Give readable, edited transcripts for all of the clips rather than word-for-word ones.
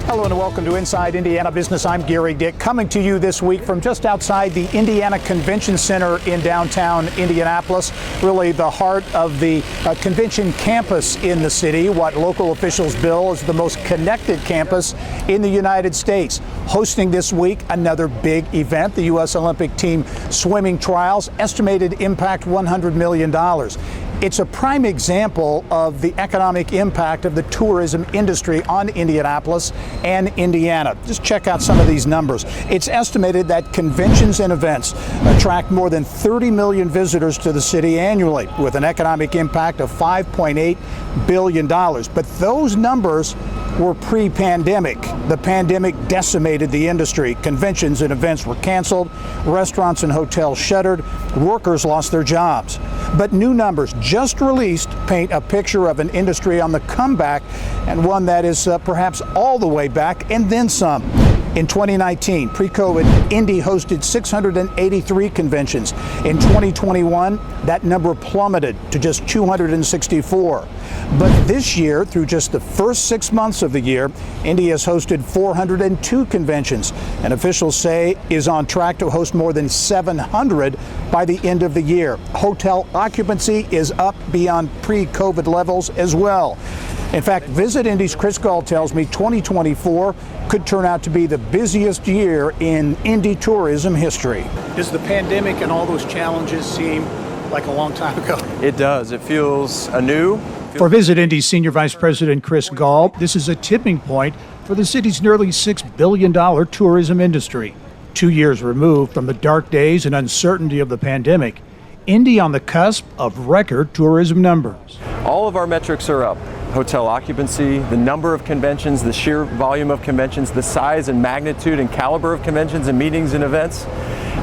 Hello and welcome to Inside Indiana Business. I'm Gary Dick, coming to you this week from just outside the Indiana Convention Center in downtown Indianapolis, really the heart of the convention campus in the city, what local officials bill as the most connected campus in the United States. Hosting this week another big event, the U.S. Olympic team swimming trials, estimated impact $100 million. It's a prime example of the economic impact of the tourism industry on Indianapolis and Indiana. Just check out some of these numbers. It's estimated that conventions and events attract more than 30 million visitors to the city annually, with an economic impact of $5.8 billion. But those numbers were pre-pandemic. The pandemic decimated the industry. Conventions and events were canceled, restaurants and hotels shuttered, workers lost their jobs. But new numbers just released paint a picture of an industry on the comeback, and one that is perhaps all the way back and then some. In 2019, pre-COVID, Indy hosted 683 conventions. In 2021, that number plummeted to just 264. But this year, through just the first 6 months of the year, Indy has hosted 402 conventions, and officials say is on track to host more than 700 by the end of the year. Hotel occupancy is up beyond pre-COVID levels as well. In fact, Visit Indy's Chris Gahl tells me 2024 could turn out to be the busiest year in Indy tourism history. Does the pandemic and all those challenges seem like a long time ago? It does. It feels anew. For Visit Indy's Senior Vice President Chris Gahl, this is a tipping point for the city's nearly $6 billion tourism industry. 2 years removed from the dark days and uncertainty of the pandemic, Indy on the cusp of record tourism numbers. All of our metrics are up. Hotel occupancy, the number of conventions, the sheer volume of conventions, the size and magnitude and caliber of conventions and meetings and events.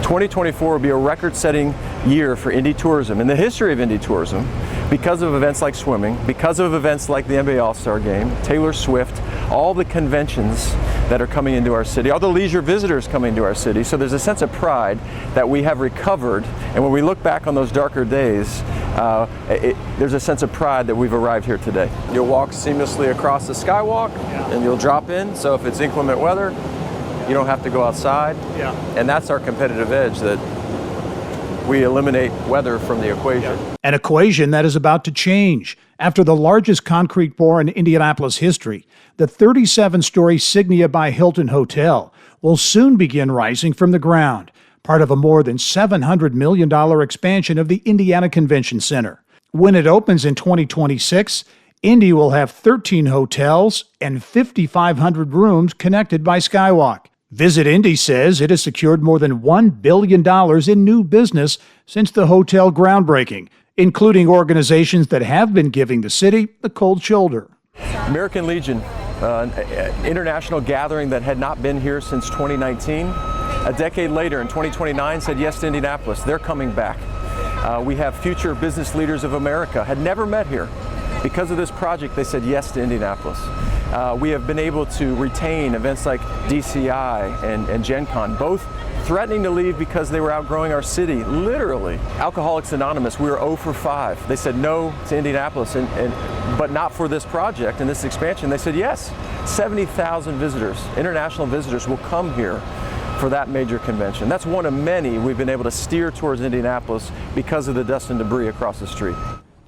2024 will be a record-setting year for Indy tourism. In the history of Indy tourism, because of events like swimming, because of events like the NBA All-Star Game, Taylor Swift, all the conventions that are coming into our city, all the leisure visitors coming to our city. So there's a sense of pride that we have recovered. And when we look back on those darker days, there's a sense of pride that we've arrived here today. You'll walk seamlessly across the skywalk and you'll drop in. So if it's inclement weather, you don't have to go outside. And that's our competitive edge, that we eliminate weather from the equation. An equation that is about to change. After the largest concrete pour in Indianapolis history, the 37-story Signia by Hilton Hotel will soon begin rising from the ground, part of a more than $700 million expansion of the Indiana Convention Center. When it opens in 2026, Indy will have 13 hotels and 5,500 rooms connected by Skywalk. Visit Indy says it has secured more than $1 billion in new business since the hotel groundbreaking, including organizations that have been giving the city the cold shoulder. American Legion, an international gathering that had not been here since 2019. A decade later, in 2029, said yes to Indianapolis. They're coming back. We have Future Business Leaders of America, had never met here. Because of this project, they said yes to Indianapolis. We have been able to retain events like DCI and Gen Con, both threatening to leave because they were outgrowing our city, literally. Alcoholics Anonymous, we were 0 for 5. They said no to Indianapolis, but not for this project and this expansion. They said yes. 70,000 visitors, international visitors, will come here for that major convention. That's one of many we've been able to steer towards Indianapolis because of the dust and debris across the street.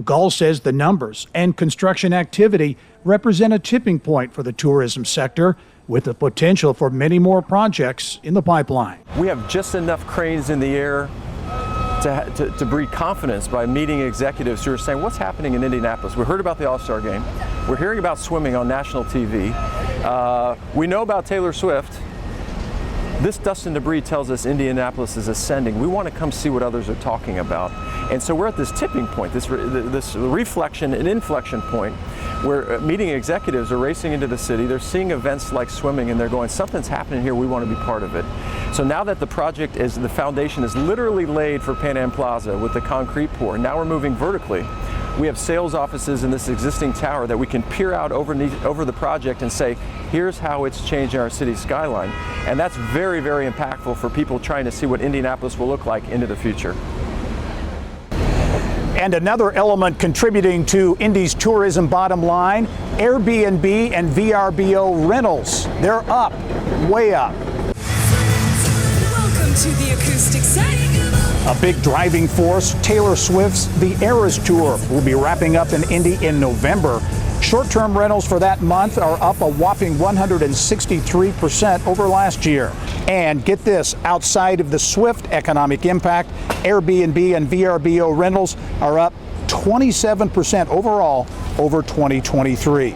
Gahl says the numbers and construction activity represent a tipping point for the tourism sector, with the potential for many more projects in the pipeline. We have just enough cranes in the air to breed confidence by meeting executives who are saying, what's happening in Indianapolis? We heard about the All-Star Game. We're hearing about swimming on national TV. We know about Taylor Swift. This dust and debris tells us Indianapolis is ascending. We want to come see what others are talking about. And so we're at this tipping point, this reflection and inflection point, where meeting executives are racing into the city. They're seeing events like swimming and they're going, something's happening here, we want to be part of it. So now that the project the foundation is literally laid for Pan Am Plaza with the concrete pour, now we're moving vertically. We have sales offices in this existing tower that we can peer out over the project and say, here's how it's changing our city skyline. And that's very, very impactful for people trying to see what Indianapolis will look like into the future. And another element contributing to Indy's tourism bottom line, Airbnb and VRBO rentals. They're up, way up. Welcome to the acoustic set. A big driving force, Taylor Swift's The Eras Tour will be wrapping up in Indy in November. Short-term rentals for that month are up a whopping 163% over last year. And get this, outside of the Swift economic impact, Airbnb and VRBO rentals are up 27% overall over 2023.